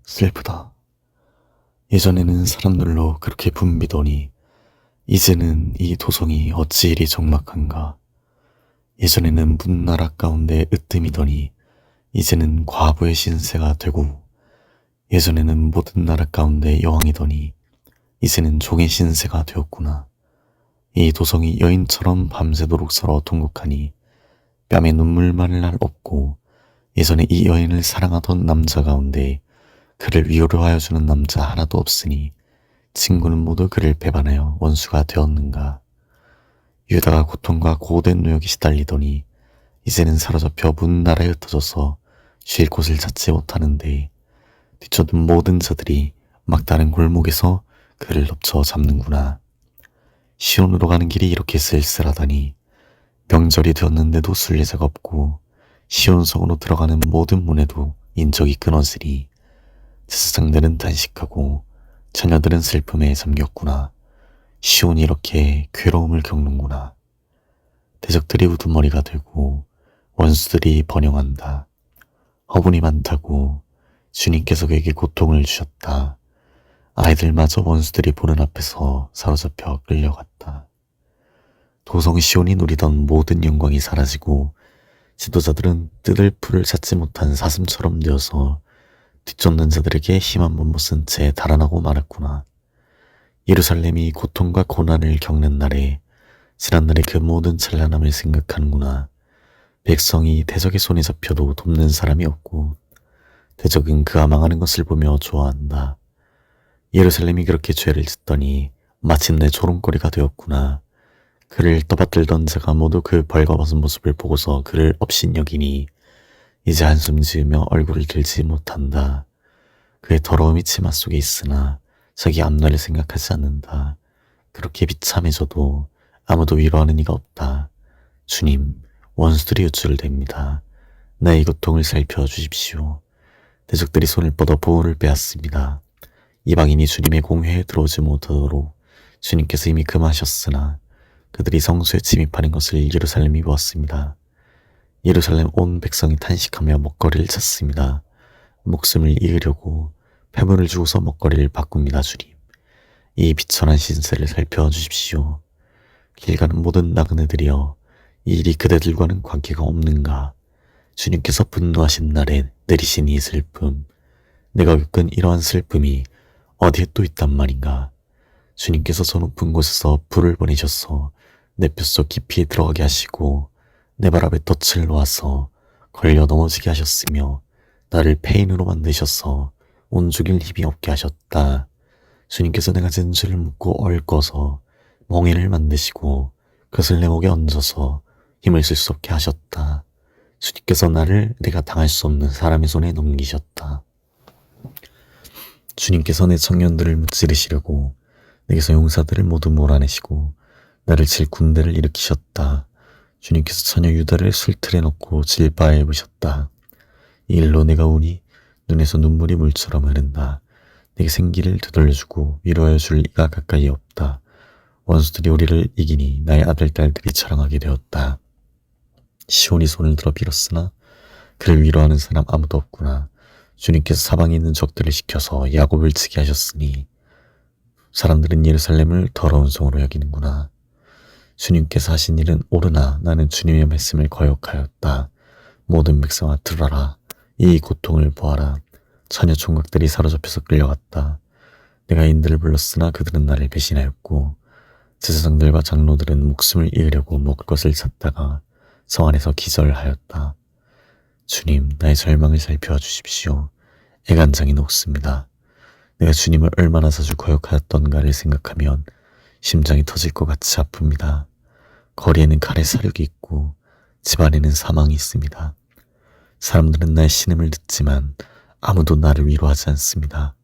슬프다. 예전에는 사람들로 그렇게 붐비더니 이제는 이 도성이 어찌 이리 적막한가. 예전에는 문나라 가운데 으뜸이더니 이제는 과부의 신세가 되고, 예전에는 모든 나라 가운데 여왕이더니 이제는 종의 신세가 되었구나. 이 도성이 여인처럼 밤새도록 서러 통곡하니 뺨에 눈물 마를 날 없고, 예전에 이 여인을 사랑하던 남자 가운데 그를 위로하여 주는 남자 하나도 없으니 친구는 모두 그를 배반하여 원수가 되었는가. 유다가 고통과 고된 노역에 시달리더니 이제는 사로잡혀 문나라에 흩어져서 쉴 곳을 찾지 못하는데, 뒤쫓는 모든 자들이 막다른 골목에서 그를 덮쳐 잡는구나. 시온으로 가는 길이 이렇게 쓸쓸하다니, 명절이 되었는데도 순례자가 없고 시온성으로 들어가는 모든 문에도 인적이 끊어지니 제사장들은 단식하고 처녀들은 슬픔에 잠겼구나. 시온이 이렇게 괴로움을 겪는구나. 대적들이 우두머리가 되고 원수들이 번영한다. 허분이 많다고 주님께서 그에게 고통을 주셨다. 아이들마저 원수들이 보는 앞에서 사로잡혀 끌려갔다. 도성 시온이 누리던 모든 영광이 사라지고 지도자들은 뜯을 풀을 찾지 못한 사슴처럼 되어서 뒤쫓는 자들에게 힘 한 번 못 쓴 채 달아나고 말았구나. 예루살렘이 고통과 고난을 겪는 날에 지난날의 그 모든 찬란함을 생각하는구나. 백성이 대적의 손에 잡혀도 돕는 사람이 없고 대적은 그가 망하는 것을 보며 좋아한다. 예루살렘이 그렇게 죄를 짓더니 마침내 조롱거리가 되었구나. 그를 떠받들던 자가 모두 그 벌거벗은 모습을 보고서 그를 업신여기니 이제 한숨 지으며 얼굴을 들지 못한다. 그의 더러움이 치마 속에 있으나 자기 앞날을 생각하지 않는다. 그렇게 비참해져도 아무도 위로하는 이가 없다. 주님, 원수들이 유출됩니다. 나의 고통을 살펴주십시오. 대적들이 손을 뻗어 보호를 빼앗습니다. 이방인이 주님의 공회에 들어오지 못하도록 주님께서 이미 금하셨으나 그들이 성소에 침입하는 것을 예루살렘이 보았습니다. 예루살렘 온 백성이 탄식하며 먹거리를 찾습니다. 목숨을 잃으려고 패물을 주고서 먹거리를 바꿉니다. 주님, 이 비천한 신세를 살펴주십시오. 길 가는 모든 나그네들이여, 이 일이 그대들과는 관계가 없는가. 주님께서 분노하신 날에 내리신 이 슬픔, 내가 겪은 이러한 슬픔이 어디에 또 있단 말인가. 주님께서 저 높은 곳에서 불을 보내셔서 내 뼛속 깊이 들어가게 하시고 내 발 앞에 덫을 놓아서 걸려 넘어지게 하셨으며 나를 폐인으로 만드셔서 온 죽일 힘이 없게 하셨다. 주님께서 내가 진 줄을 묻고 얽어서 멍에를 만드시고 그것을 내 목에 얹어서 힘을 쓸 수 없게 하셨다. 주님께서 나를 내가 당할 수 없는 사람의 손에 넘기셨다. 주님께서 내 청년들을 무찌르시려고 내게서 용사들을 모두 몰아내시고 나를 칠 군대를 일으키셨다. 주님께서 처녀 유다를 술틀에 넣고 질바에 입으셨다. 이 일로 내가 우니 눈에서 눈물이 물처럼 흐른다. 내게 생기를 되돌려주고 위로하여 줄 이가 가까이 없다. 원수들이 우리를 이기니 나의 아들 딸들이 자랑하게 되었다. 시온이 손을 들어 빌었으나 그를 위로하는 사람 아무도 없구나. 주님께서 사방에 있는 적들을 시켜서 야곱을 치게 하셨으니 사람들은 예루살렘을 더러운 성으로 여기는구나. 주님께서 하신 일은 옳으나 나는 주님의 말씀을 거역하였다. 모든 백성아 들어라. 이 고통을 보아라. 처녀 총각들이 사로잡혀서 끌려갔다. 내가 인들을 불렀으나 그들은 나를 배신하였고 제사장들과 장로들은 목숨을 잃으려고 먹을 것을 찾다가 성 안에서 기절하였다. 주님, 나의 절망을 살펴주십시오. 애간장이 녹습니다. 내가 주님을 얼마나 자주 거역하였던가를 생각하면 심장이 터질 것 같이 아픕니다. 거리에는 칼의 사륙이 있고 집 안에는 사망이 있습니다. 사람들은 나의 신음을 듣지만 아무도 나를 위로하지 않습니다.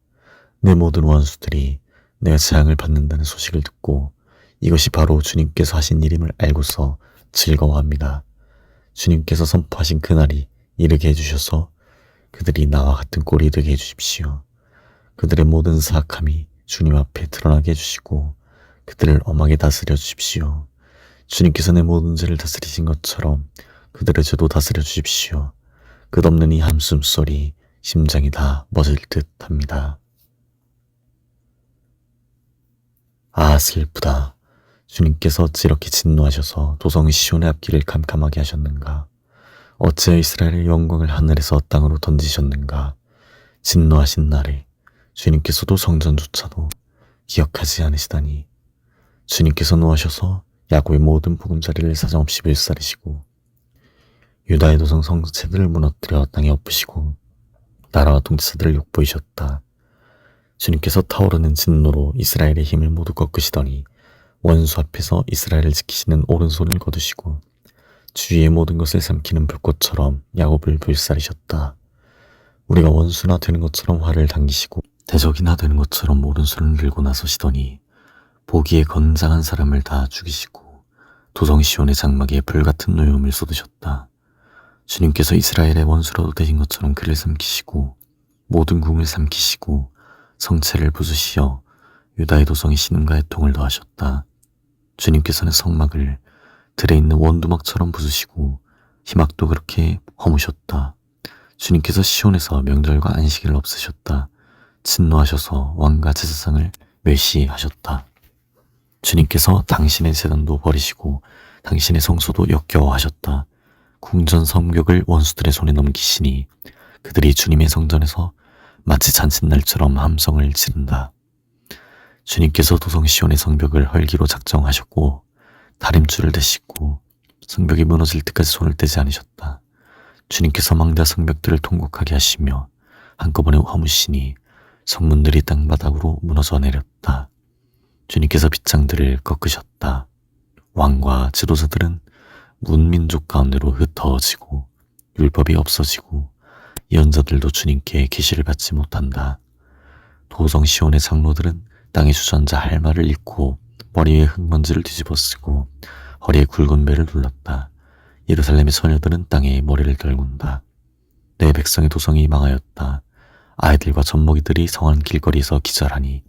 내 모든 원수들이 내가 재앙을 받는다는 소식을 듣고 이것이 바로 주님께서 하신 일임을 알고서 즐거워합니다. 주님께서 선포하신 그날이 이르게 해주셔서 그들이 나와 같은 꼴이 되게 해주십시오. 그들의 모든 사악함이 주님 앞에 드러나게 해주시고 그들을 엄하게 다스려 주십시오. 주님께서 내 모든 죄를 다스리신 것처럼 그들의 죄도 다스려 주십시오. 끝없는 이 한숨소리, 심장이 다 멎을 듯 합니다. 아, 슬프다. 주님께서 어찌 이렇게 진노하셔서 도성 시온의 앞길을 캄캄하게 하셨는가? 어찌 이스라엘의 영광을 하늘에서 땅으로 던지셨는가? 진노하신 날에 주님께서도 성전조차도 기억하지 않으시다니. 주님께서 노하셔서 야곱의 모든 보금자리를 사정없이 멸살이시고 유다의 도성 성체들을 무너뜨려 땅에 엎으시고 나라와 통치자들을 욕보이셨다. 주님께서 타오르는 진노로 이스라엘의 힘을 모두 꺾으시더니 원수 앞에서 이스라엘을 지키시는 오른손을 거두시고 주위의 모든 것을 삼키는 불꽃처럼 야곱을 불살이셨다. 우리가 원수나 되는 것처럼 화를 당기시고 대적이나 되는 것처럼 오른손을 들고 나서시더니 보기에 건장한 사람을 다 죽이시고 도성 시온의 장막에 불같은 노염을 쏟으셨다. 주님께서 이스라엘의 원수라도 되신 것처럼 그를 삼키시고 모든 궁을 삼키시고 성체를 부수시어 유다의 도성에 신음과 애통을 더하셨다. 주님께서는 성막을 들에 있는 원두막처럼 부수시고 희막도 그렇게 허무셨다. 주님께서 시온에서 명절과 안식일을 없애셨다. 진노하셔서 왕과 제사장을 멸시하셨다. 주님께서 당신의 제단도 버리시고 당신의 성소도 역겨워하셨다. 궁전 성벽을 원수들의 손에 넘기시니 그들이 주님의 성전에서 마치 잔칫날처럼 함성을 지른다. 주님께서 도성 시온의 성벽을 헐기로 작정하셨고 다림줄을 대시고 성벽이 무너질 때까지 손을 떼지 않으셨다. 주님께서 망대 성벽들을 통곡하게 하시며 한꺼번에 허무시니 성문들이 땅바닥으로 무너져 내렸다. 주님께서 빗장들을 꺾으셨다. 왕과 지도자들은 문민족 가운데로 흩어지고 율법이 없어지고 예언자들도 주님께 계시를 받지 못한다. 도성 시온의 장로들은 땅의 주전자 할 말을 잃고 머리 위에 흙먼지를 뒤집어 쓰고 허리에 굵은 배를 둘렀다. 예루살렘의 처녀들은 땅에 머리를 떨군다. 내 백성의 도성이 망하였다. 아이들과 젖먹이들이 성한 길거리에서 기절하니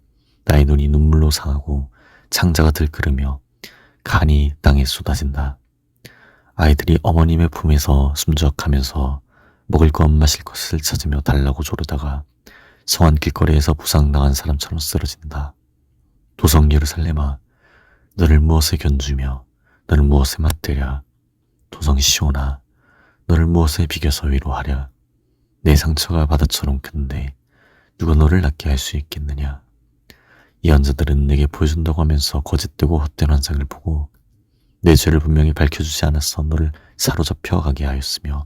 나의 눈이 눈물로 상하고 창자가 들끓으며 간이 땅에 쏟아진다. 아이들이 어머님의 품에서 숨적하면서 먹을 것 마실 것을 찾으며 달라고 조르다가 성한 길거리에서 부상당한 사람처럼 쓰러진다. 도성 예루살렘아, 너를 무엇에 견주며 너를 무엇에 맞대랴. 도성 시온아, 너를 무엇에 비겨서 위로하랴. 내 상처가 바다처럼 큰데 누가 너를 낫게 할 수 있겠느냐. 예언자들은 내게 보여준다고 하면서 거짓되고 헛된 환상을 보고 내 죄를 분명히 밝혀주지 않아서 너를 사로잡혀 가게 하였으며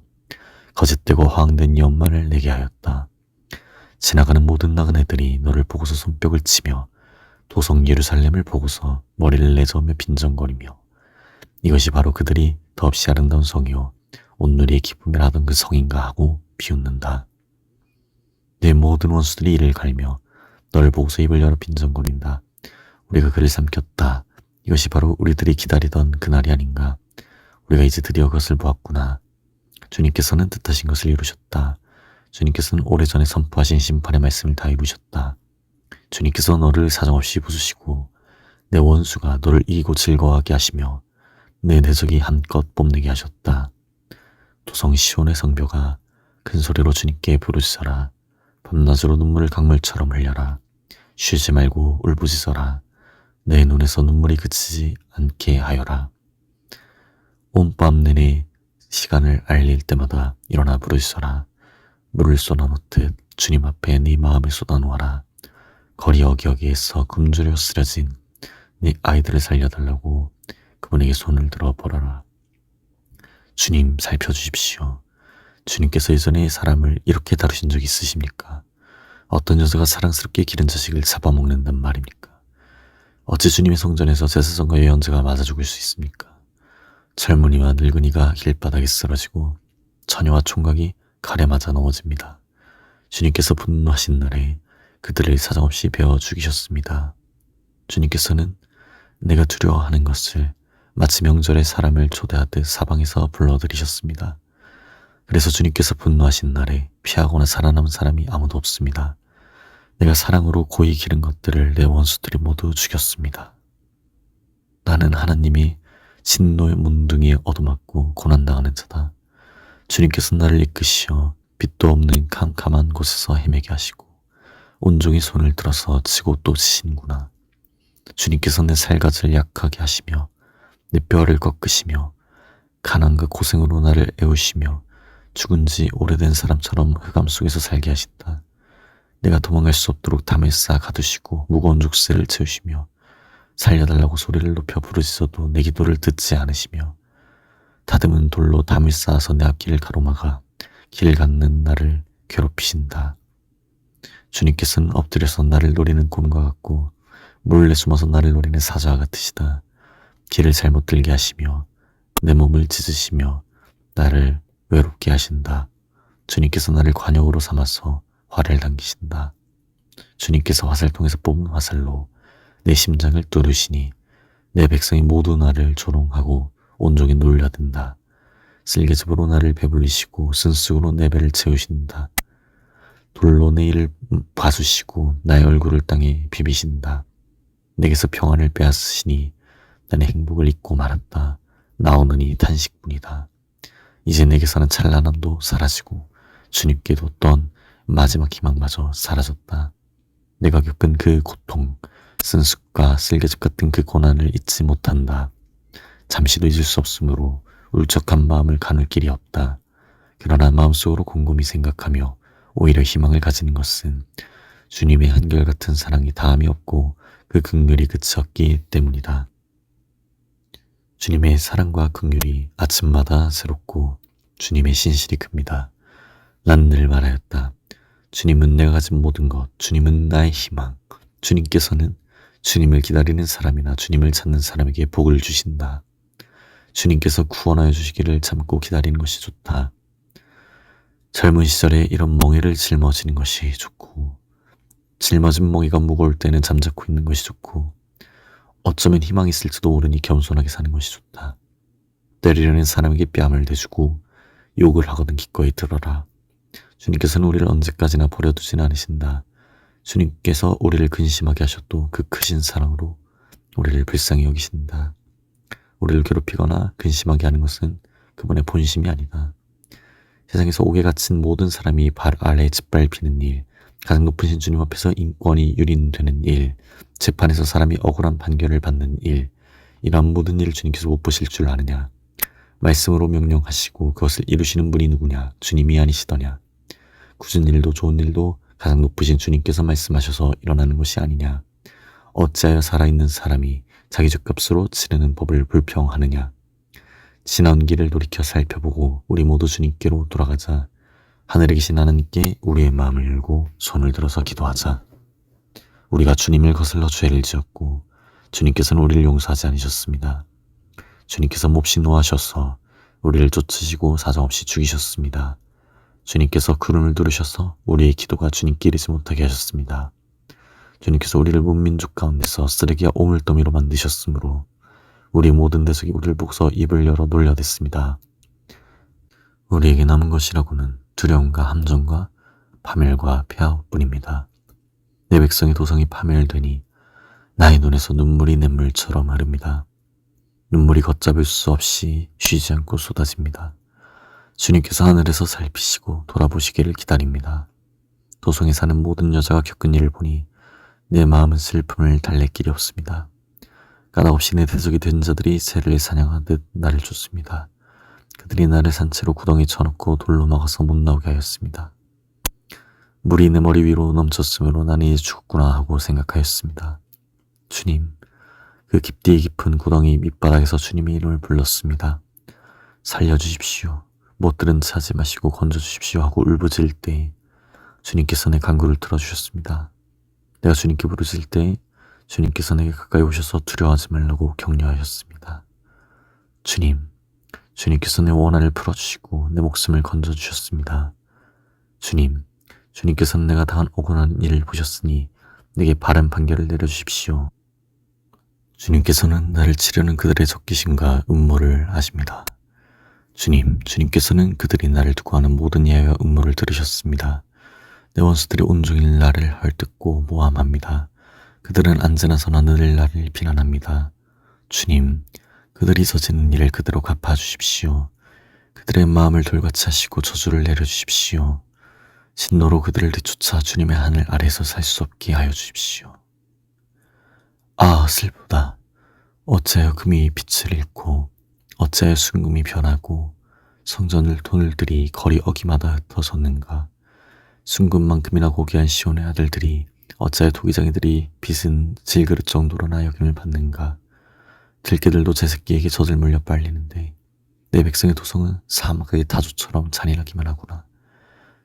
거짓되고 허황된 예언만을 내게 하였다. 지나가는 모든 나그네들이 너를 보고서 손뼉을 치며 도성 예루살렘을 보고서 머리를 내저으며 빈정거리며 이것이 바로 그들이 더없이 아름다운 성이요 온누리의 기쁨이라 하던 그 성인가 하고 비웃는다. 내 모든 원수들이 이를 갈며 너를 보고서 입을 열어 빈정거린다. 우리가 그를 삼켰다. 이것이 바로 우리들이 기다리던 그날이 아닌가. 우리가 이제 드디어 그것을 보았구나. 주님께서는 뜻하신 것을 이루셨다. 주님께서는 오래전에 선포하신 심판의 말씀을 다 이루셨다. 주님께서 너를 사정없이 부수시고 내 원수가 너를 이기고 즐거워하게 하시며 내 대적이 한껏 뽐내게 하셨다. 도성 시온의 성벽아, 큰 소리로 주님께 부르짖어라. 밤낮으로 눈물을 강물처럼 흘려라. 쉬지 말고 울부짖어라. 내 눈에서 눈물이 그치지 않게 하여라. 온 밤 내내 시간을 알릴 때마다 일어나 부르짖어라. 물을 쏟아놓듯 주님 앞에 네 마음을 쏟아놓아라. 거리 여기여기에서 굶주려 쓰러진 네 아이들을 살려달라고 그분에게 손을 들어 벌어라. 주님 살펴주십시오. 주님께서 예전에 사람을 이렇게 다루신 적이 있으십니까? 어떤 여자가 사랑스럽게 기른 자식을 잡아먹는단 말입니까? 어찌 주님의 성전에서 제사장과 예언자가 맞아 죽을 수 있습니까? 젊은이와 늙은이가 길바닥에 쓰러지고 처녀와 총각이 칼에 맞아 넘어집니다. 주님께서 분노하신 날에 그들을 사정없이 베어 죽이셨습니다. 주님께서는 내가 두려워하는 것을 마치 명절에 사람을 초대하듯 사방에서 불러들이셨습니다. 그래서 주님께서 분노하신 날에 피하거나 살아남은 사람이 아무도 없습니다. 내가 사랑으로 고이 기른 것들을 내 원수들이 모두 죽였습니다. 나는 하나님이 진노의 문둥이에 얻어맞고 고난당하는 자다. 주님께서 나를 이끄시어 빛도 없는 캄캄한 곳에서 헤매게 하시고 온종일 손을 들어서 치고 또 치시는구나. 주님께서 내 살갗을 약하게 하시며 내 뼈를 꺾으시며 가난과 고생으로 나를 애우시며 죽은 지 오래된 사람처럼 흑암 속에서 살게 하신다. 내가 도망갈 수 없도록 담을 쌓아 가두시고 무거운 족쇄를 채우시며 살려달라고 소리를 높여 부르짖어도 내 기도를 듣지 않으시며 다듬은 돌로 담을 쌓아서 내 앞길을 가로막아 길 갖는 나를 괴롭히신다. 주님께서는 엎드려서 나를 노리는 곰과 같고 몰래 숨어서 나를 노리는 사자와 같으시다. 길을 잘못 들게 하시며 내 몸을 찢으시며 나를 외롭게 하신다. 주님께서 나를 관역으로 삼아서 화를 당기신다. 주님께서 화살통에서 뽑은 화살로 내 심장을 뚫으시니 내 백성이 모두 나를 조롱하고 온종일 놀려든다. 쓸개즙으로 나를 배불리시고 쓴쑥으로 내 배를 채우신다. 돌로 내 이를 봐주시고 나의 얼굴을 땅에 비비신다. 내게서 평안을 빼앗으시니 나는 행복을 잊고 말았다. 나오느니 탄식뿐이다. 이제 내게서는 찬란함도 사라지고 주님께 뒀던 마지막 희망마저 사라졌다. 내가 겪은 그 고통, 쓴쑥과 쓸개즙 같은 그 고난을 잊지 못한다. 잠시도 잊을 수 없으므로 울적한 마음을 가눌 길이 없다. 그러나 마음속으로 곰곰이 생각하며 오히려 희망을 가지는 것은 주님의 한결같은 사랑이 다함이 없고 그 긍휼이 끝이 없기 때문이다. 주님의 사랑과 긍휼이 아침마다 새롭고 주님의 신실이 큽니다. 난 늘 말하였다. 주님은 내가 가진 모든 것, 주님은 나의 희망. 주님께서는 주님을 기다리는 사람이나 주님을 찾는 사람에게 복을 주신다. 주님께서 구원하여 주시기를 참고 기다리는 것이 좋다. 젊은 시절에 이런 멍에를 짊어지는 것이 좋고 짊어진 멍에가 무거울 때는 잠자코 있는 것이 좋고 어쩌면 희망이 있을지도 모르니 겸손하게 사는 것이 좋다. 때리려는 사람에게 뺨을 대주고 욕을 하거든 기꺼이 들어라. 주님께서는 우리를 언제까지나 버려두진 않으신다. 주님께서 우리를 근심하게 하셔도 그 크신 사랑으로 우리를 불쌍히 여기신다. 우리를 괴롭히거나 근심하게 하는 것은 그분의 본심이 아니다. 세상에서 옥에 갇힌 모든 사람이 발 아래 짓밟히는 일, 가장 높으신 주님 앞에서 인권이 유린되는 일, 재판에서 사람이 억울한 판결을 받는 일, 이러한 모든 일을 주님께서 못 보실 줄 아느냐? 말씀으로 명령하시고 그것을 이루시는 분이 누구냐? 주님이 아니시더냐? 굳은 일도 좋은 일도 가장 높으신 주님께서 말씀하셔서 일어나는 것이 아니냐? 어찌하여 살아있는 사람이 자기 죗값으로 치르는 법을 불평하느냐? 지나온 길을 돌이켜 살펴보고 우리 모두 주님께로 돌아가자. 하늘에 계신 하나님께 우리의 마음을 열고 손을 들어서 기도하자. 우리가 주님을 거슬러 죄를 지었고 주님께서는 우리를 용서하지 않으셨습니다. 주님께서 몹시 노하셔서 우리를 쫓으시고 사정없이 죽이셨습니다. 주님께서 구름을 두르셔서 우리의 기도가 주님께 이르지 못하게 하셨습니다. 주님께서 우리를 문민족 가운데서 쓰레기와 오물더미로 만드셨으므로 우리 모든 대적이 우리를 보고서 입을 열어 놀려댔습니다. 우리에게 남은 것이라고는 두려움과 함정과 파멸과 폐하뿐입니다. 내 백성의 도성이 파멸되니 나의 눈에서 눈물이 냇물처럼 흐릅니다. 눈물이 걷잡을 수 없이 쉬지 않고 쏟아집니다. 주님께서 하늘에서 살피시고 돌아보시기를 기다립니다. 도성에 사는 모든 여자가 겪은 일을 보니 내 마음은 슬픔을 달랠 길이 없습니다. 까닭없이 내 대적이 된 자들이 새를 사냥하듯 나를 쫓습니다. 그들이 나를 산채로 구덩이 쳐놓고 돌로 막아서 못 나오게 하였습니다. 물이 내 머리 위로 넘쳤으므로 나는 이제 죽었구나 하고 생각하였습니다. 주님, 그 깊디 깊은 구덩이 밑바닥에서 주님의 이름을 불렀습니다. 살려주십시오. 못 들은 차 하지 마시고 건져주십시오 하고 울부짖을 때 주님께서 내 간구를 들어주셨습니다. 내가 주님께 부르짖을 때 주님께서 내게 가까이 오셔서 두려워하지 말라고 격려하셨습니다. 주님께서 내 원한을 풀어주시고 내 목숨을 건져주셨습니다. 주님께서는 내가 당한 억울한 일을 보셨으니 내게 바른 판결을 내려주십시오. 주님께서는 나를 치려는 그들의 적기심과 음모를 아십니다. 주님께서는 그들이 나를 두고 하는 모든 예와 음모를 들으셨습니다. 내 원수들이 온종일 나를 헐뜯고 모함합니다. 그들은 언제나 서나 늘 나를 비난합니다. 주님, 그들이 저지른 일을 그대로 갚아주십시오. 그들의 마음을 돌같이 하시고 저주를 내려주십시오. 진노로 그들을 뒤쫓아 주님의 하늘 아래에서 살 수 없게 하여 주십시오. 아, 슬프다. 어찌하여 금이 빛을 잃고 어찌하여 순금이 변하고 성전을 돈을 들이 거리 어기마다 흩어졌는가. 순금만큼이나 고귀한 시온의 아들들이 어찌하여 토기장이들이 빚은 질그릇 정도로나 여김을 받는가. 들깨들도 제 새끼에게 젖을 물려 빨리는데 내 백성의 도성은 사막의 다주처럼 잔인하기만 하구나.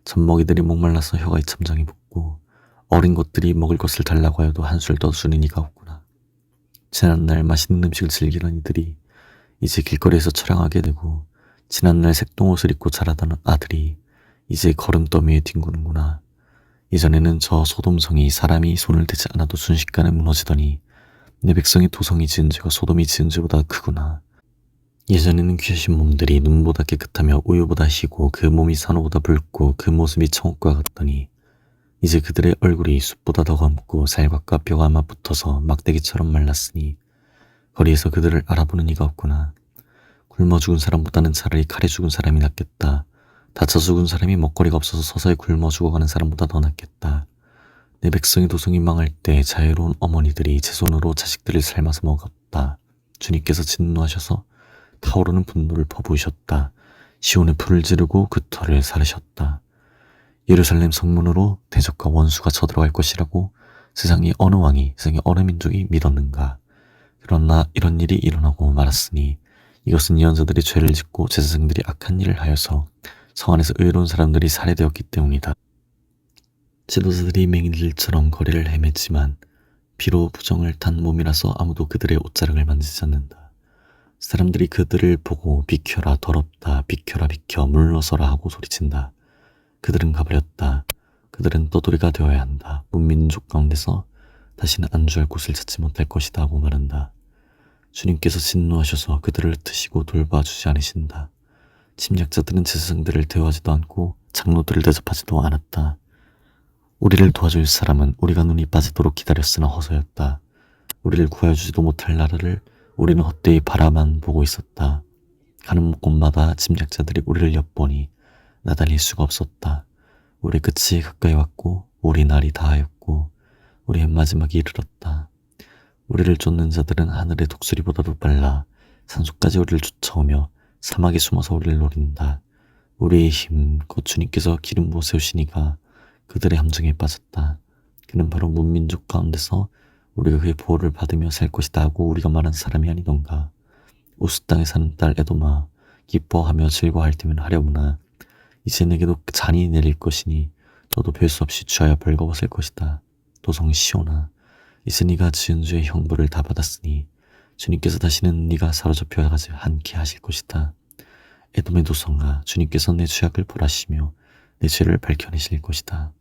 젖먹이들이 목말라서 혀가 이참장이 붓고 어린 것들이 먹을 것을 달라고 하여도 한술 떠주는 이가 없구나. 지난날 맛있는 음식을 즐기던 이들이 이제 길거리에서 처량하게 되고 지난날 색동옷을 입고 자라던 아들이 이제 걸음더미에 뒹구는구나. 예전에는 저 소돔성이 사람이 손을 대지 않아도 순식간에 무너지더니 내 백성의 도성이 지은 죄가 소돔이 지은 죄보다 크구나. 예전에는 귀하신 몸들이 눈보다 깨끗하며 우유보다 희고 그 몸이 산호보다 붉고 그 모습이 청옥과 같더니 이제 그들의 얼굴이 숯보다 더 검고 살갗과 뼈가 아마 붙어서 막대기처럼 말랐으니 거리에서 그들을 알아보는 이가 없구나. 굶어 죽은 사람보다는 차라리 칼에 죽은 사람이 낫겠다. 다쳐 죽은 사람이 먹거리가 없어서 서서히 굶어 죽어가는 사람보다 더 낫겠다. 내 백성의 도성이 망할 때 자유로운 어머니들이 제 손으로 자식들을 삶아서 먹었다. 주님께서 진노하셔서 타오르는 분노를 퍼부으셨다. 시온의 불을 지르고 그 터를 사르셨다. 예루살렘 성문으로 대적과 원수가 쳐들어갈 것이라고 세상의 어느 왕이, 세상의 어느 민족이 믿었는가. 그러나 이런 일이 일어나고 말았으니 이것은 예언자들이 죄를 짓고 제사장들이 악한 일을 하여서 성 안에서 의로운 사람들이 살해되었기 때문이다. 지도자들이 맹인들처럼 거리를 헤맸지만 비로 부정을 탄 몸이라서 아무도 그들의 옷자락을 만지지 않는다. 사람들이 그들을 보고 비켜라 더럽다 비켜라 비켜 물러서라 하고 소리친다. 그들은 가버렸다. 그들은 떠돌이가 되어야 한다. 문민족 가운데서 다시는 안주할 곳을 찾지 못할 것이다 하고 말한다. 주님께서 진노하셔서 그들을 흩으시고 돌봐주지 않으신다. 침략자들은 제사장들을 대우하지도 않고 장로들을 대접하지도 않았다. 우리를 도와줄 사람은 우리가 눈이 빠지도록 기다렸으나 허서였다. 우리를 구해주지도 못할 나라를 우리는 헛되이 바라만 보고 있었다. 가는 곳마다 침략자들이 우리를 엿보니 나달릴 수가 없었다. 우리 끝이 가까이 왔고 우리 날이 다하였고 우리의 마지막이 이르렀다. 우리를 쫓는 자들은 하늘의 독수리보다도 빨라 산속까지 우리를 쫓아오며 사막에 숨어서 우리를 노린다. 우리의 힘, 곧 주님께서 기름 부어 세우시니가 그들의 함정에 빠졌다. 그는 바로 문민족 가운데서 우리가 그의 보호를 받으며 살 것이다 하고 우리가 말한 사람이 아니던가. 우스 땅에 사는 딸 에도마, 기뻐하며 즐거워할 때면 하려무나 이제 내게도 잔이 내릴 것이니 너도 별 수 없이 취하여 벌거벗을 것이다. 도성 시온아, 이제 네가 지은 죄의 형벌을 다 받았으니 주님께서 다시는 네가 사로잡혀 가지 않게 하실 것이다. 에돔의 도성아, 주님께서 내 죄악을 벌하시며 내 죄를 밝혀내실 것이다.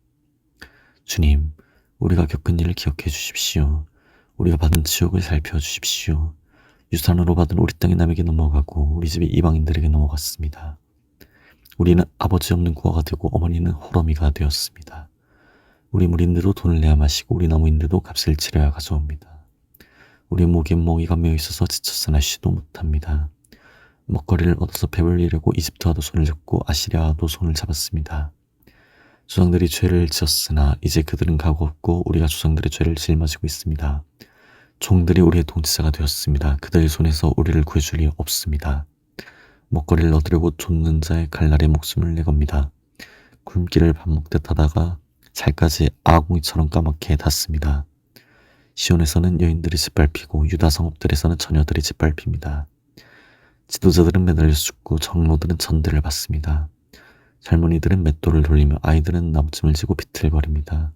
주님, 우리가 겪은 일을 기억해 주십시오. 우리가 받은 지옥을 살펴주십시오. 유산으로 받은 우리 땅이 남에게 넘어가고 우리 집이 이방인들에게 넘어갔습니다. 우리는 아버지 없는 구화가 되고 어머니는 호러미가 되었습니다. 우리 물인데도 돈을 내야 마시고 우리 나무인데도 값을 치러야 가져옵니다. 우리 목에 멍이가 메어 있어서 지쳤으나 쉬도 못합니다. 먹거리를 얻어서 배를 이르고 이집트와도 손을 잡고 아시리아와도 손을 잡았습니다. 조상들이 죄를 지었으나 이제 그들은 가고 없고 우리가 조상들의 죄를 짊어지고 있습니다. 종들이 우리의 통치자가 되었습니다. 그들의 손에서 우리를 구해줄 리 없습니다. 먹거리를 얻으려고 쫓는 자의 갈날에 목숨을 내겁니다. 굶기를 밥 먹듯 하다가 살까지 아궁이처럼 까맣게 닿습니다. 시온에서는 여인들이 짓밟히고 유다 성읍들에서는 처녀들이 짓밟힙니다. 지도자들은 매달려 죽고 장로들은 전대를 받습니다. 젊은이들은 맷돌을 돌리며 아이들은 나무찜을 지고 비틀거립니다.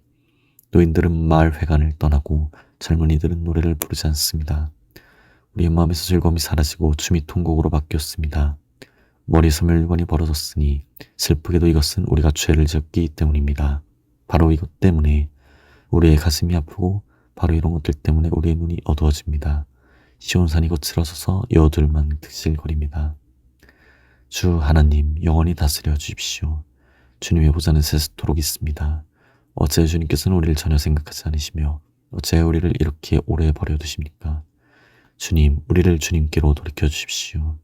노인들은 마을 회관을 떠나고 젊은이들은 노래를 부르지 않습니다. 우리의 마음에서 즐거움이 사라지고 춤이 통곡으로 바뀌었습니다. 머리에서 멸관이 벌어졌으니 슬프게도 이것은 우리가 죄를 지었기 때문입니다. 바로 이것 때문에 우리의 가슴이 아프고 바로 이런 것들 때문에 우리의 눈이 어두워집니다. 시온산이 거칠어져서 여둘만 득실거립니다. 주 하나님, 영원히 다스려 주십시오. 주님의 보좌는 세세토록 있습니다. 어째 주님께서는 우리를 전혀 생각하지 않으시며 어째 우리를 이렇게 오래 버려두십니까? 주님, 우리를 주님께로 돌이켜 주십시오.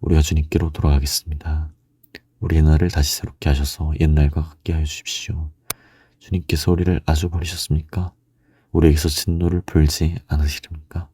우리가 주님께로 돌아가겠습니다. 우리의 날을 다시 새롭게 하셔서 옛날과 같게 하여 주십시오. 주님께서 우리를 아주 버리셨습니까? 우리에게서 진노를 풀지 않으시렵니까?